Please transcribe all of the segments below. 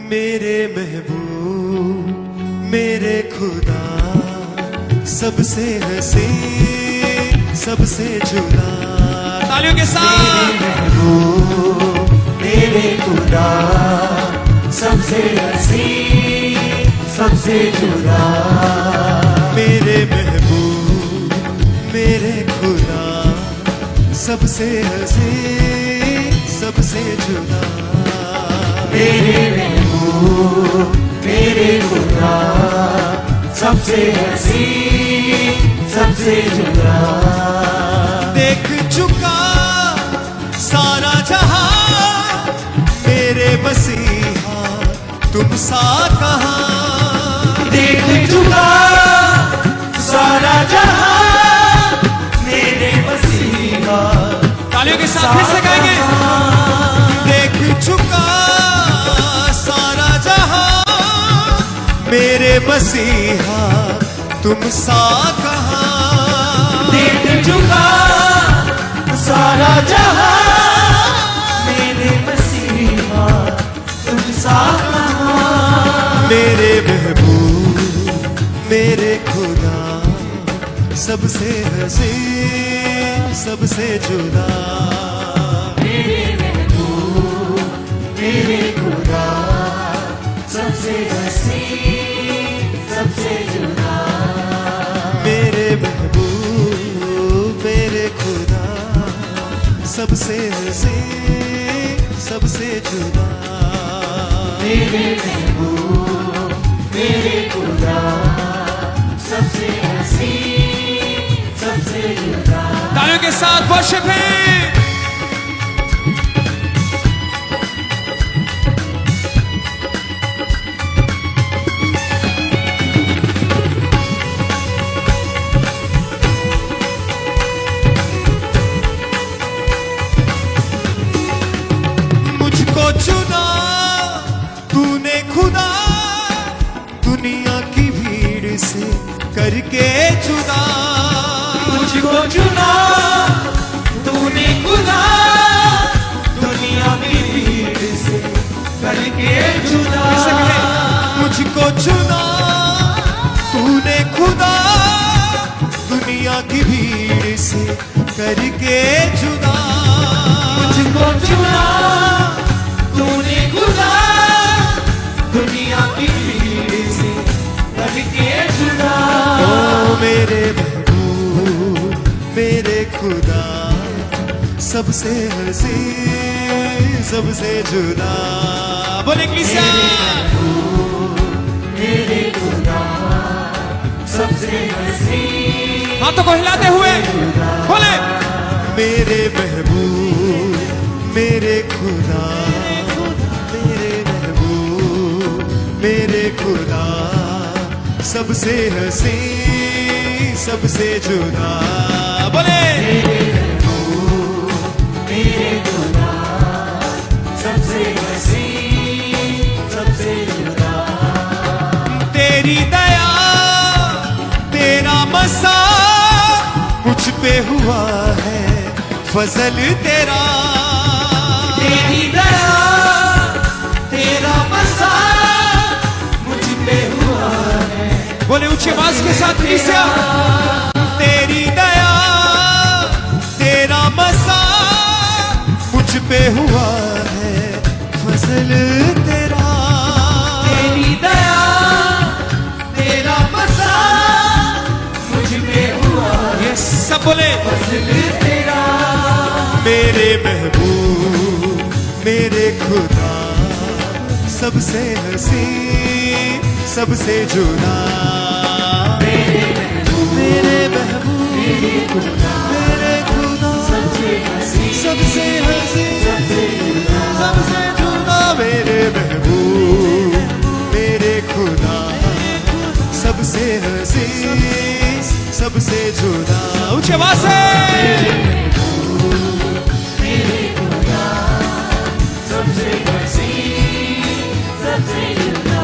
मेरे महबूब मेरे खुदा, सबसे हंसी सबसे जुदा। तालियों के साथ। मेरे महबूब मेरे खुदा, सबसे हंसी सबसे जुदा। मेरे महबूब मेरे खुदा, सबसे हंसी सबसे जुदा। मेरे महबूब मेरे खुदा, सबसे हंसी सबसे जुदा। देख चुका सारा जहां, मेरे मसीहा तुम सा कहां। देख चुका सारा जहां, मेरे मसीहा। तालियों के साथ फिर से गाएंगे। देख चुका सारा जहां, मेरे मसीहा तुम सा कहां। देख चुका सारा जहां, मेरे मसीहा तुम सा कहां। मेरे महबूब मेरे खुदा, सबसे हंसी सबसे जुदा। मेरे महबूब मेरे खुदा, सबसे हंसी सबसे जुदा। मेरे महबूब मेरे खुदा, सबसे हंसी सबसे जुदा। मेरे महबूब मेरे खुदा, सबसे हंसी सबसे जुदा। तालियों के साथ वर्शिप है। मुझको चुना तूने खुदा, दुनिया की भीड़ से करके जुदा। मुझको चुना तूने खुदा, दुनिया की भीड़ से करके जुदा। मुझको चुना तूने खुदा, दुनिया की भीड़ से करके जुदा। मुझको चुना तूने खुदा, दुनिया की भीड़ से करके जुदा। ओ मेरे महबूब मेरे खुदा, सबसे हंसी सबसे जुदा। बोले किसा। मेरे खुदा, सबसे हंसी। हाथों को हिलाते हुए बोले। मेरे महबूब मेरे खुदा, मेरे महबूब मेरे खुदा, सबसे हंसी सबसे जुदा। बोले। मेरे महबूब मेरे खुदा, सबसे हंसी सबसे जुदा। तेरी दया तेरा मसा मुझ पे हुआ है, फजल तेरा। तेरी दया तेरा मसा मुझ पे हुआ है। बोले ऊंची आवाज के साथ ईसा। तेरी दया तेरा मसा मुझ पे हुआ है, फजल तेरा। तेरी दया तेरा मसा मुझ पे हुआ है, सब बोले। फजल तेरा। मेरे महबूब मेरे खुदा, सबसे हंसी सबसे जुदा। मेरे महबूब मेरे खुदा, मेरे खुदा, सबसे हंसी सबसे जुदा सबसे जुदा। मेरे महबूब मेरे खुदा, सबसे हंसी सबसे जुदा। ऊंची आवाज से। मेरे खुदा, सबसे हंसी सबसे जुदा।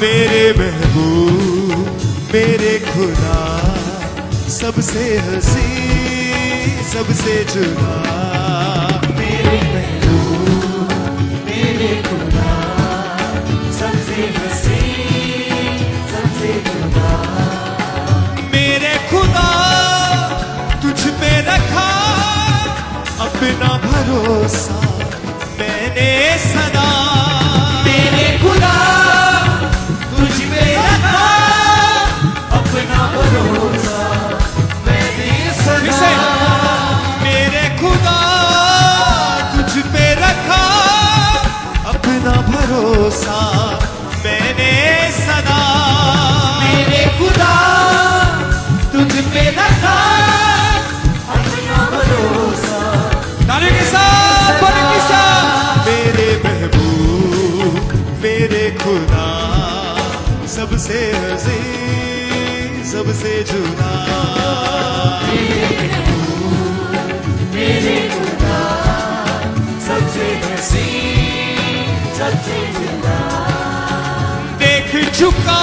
मेरे महबूब मेरे खुदा, सबसे हंसी सबसे जुदा। मेरे महबूब मेरे खुदा, सबसे हसीन सबसे जुदा मेरे खुदा तुझ पे रखा अपना भरोसा मैंने सदा। मेरे खुदा तुझ पे रखा अपना भरोसा मैंने फिर सदा। से। मेरे खुदा तुझ पे रखा अपना भरोसा मैंने सदा। मेरे खुदा तुझ पे रखा अपना भरोसा। तालियों के साथ, बोले के साथ। मेरे महबूब मेरे खुदा सबसे हसीन सबसे जुदा। मेरे खुदा सबसे हसीन सबसे जुदा। देख चुका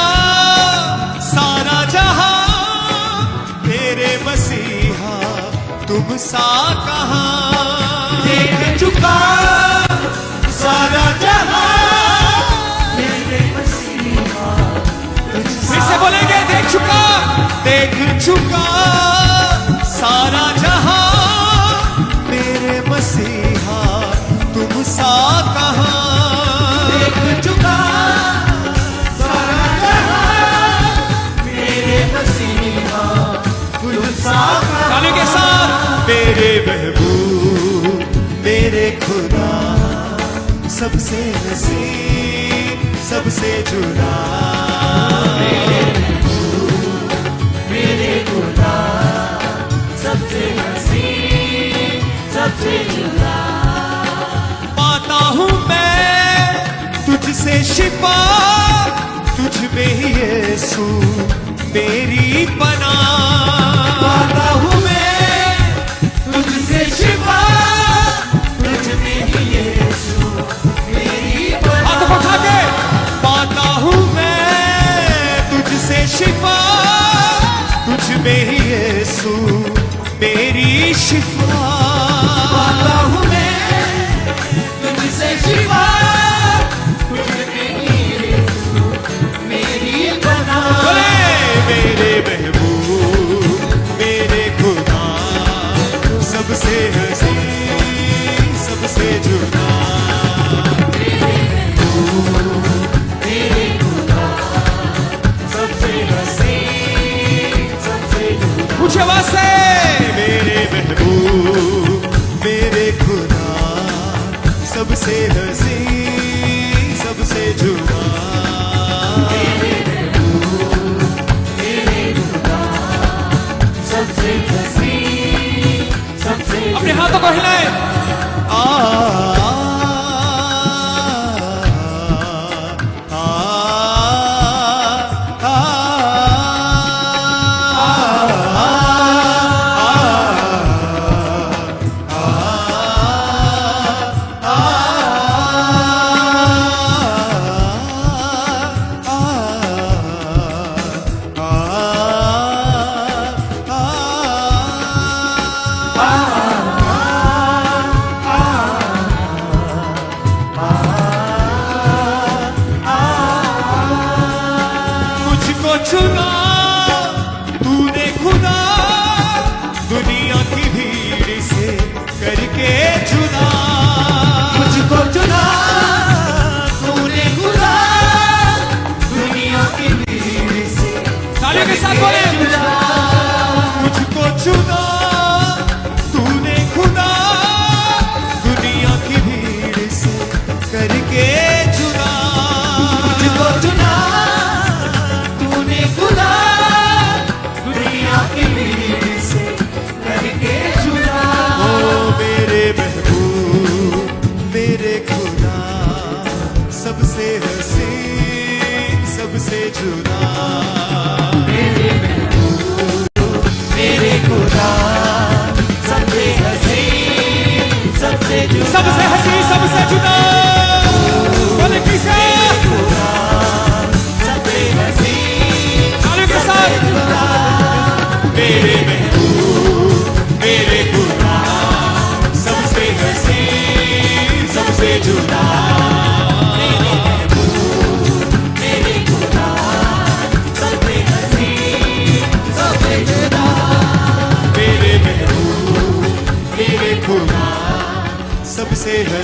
सारा जहां तेरे मसीहा तुम सा कहां। देख चुका सारा जहां मेरे मसीहा फिर से बोलेंगे, देख चुका। देख चुका सारा जहां मेरे मसीहा तुम सा कहां। देख चुका सारा जहां मेरे मसीहा तुझसा। तालियों के साथ। मेरे महबूब मेरे खुदा सबसे हसीन सबसे जुदा। मेरे खुदा सबसे हसीन सबसे जुदा। पाता हूं मैं तुझसे शिफा तुझ में ही यीशु मेरी पनाह। पाता हूँ मैं तुझसे शिफा तुझ में ही यीशु मेरी पनाह। हाथ उठा के। पाता हूं मैं तुझसे शिफा तुझ में ही यीशु मेरी शिफा। पाता हूँ मैं तुझसे शिफा तुझ में ही यीशु मेरी पनाह। बोले। मेरे महबूब मेरे खुदा सबसे हसीन सबसे जुदा। मेरे खुदा सबसे हसीन सबसे जुदा। ऊंची आवाज से। मेरे महबूब मेरे खुदा सबसे हसीन सबसे जुदा। मेरे महबूब मेरे खुदा सबसे हसीन सबसे अपने हाथों को हिलाए। आ आ मुझको चुना तूने खुदा दुनिया की भीड़ से करके जुदा। मुझको चुना तूने खुदा दुनिया की भीड़ से। तालियों के साथ बोले। मुझको चुना तूने खुदा दुनिया की भीड़ से करके जुदा। मुझको चुना तूने खुदा दुनिया की भीड़ से करके जुदा। ओ मेरे महबूब मेरे खुदा सबसे हसीन सबसे जुदा। मेरे महबूब मेरे खुदा सबसे हसीन सबसे जुदा। सबसे हंसी सबसे जुदा। बोले किसे। सबसे हसीन तालियों के साथ। मेरे महबूब मेरे खुदा सबसे हसीन सबसे जुदा। मेरे महबूब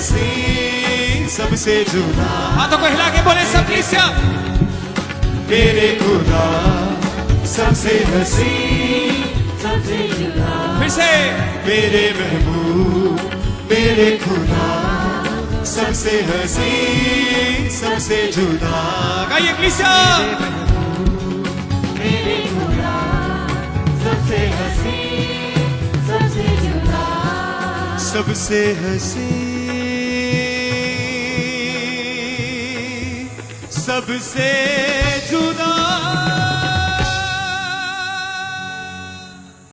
हसी सबसे जुदा हाथों को हिला के बोले सब कलीसिया मेरे खुदा सबसे हसी सबसे जुदा फिर से मेरे महबूब मेरे खुदा सबसे हसी सबसे जुदा गाइए कलीसिया मेरे खुदा सबसे हसी सबसे जुदा सबसे हसी सबसे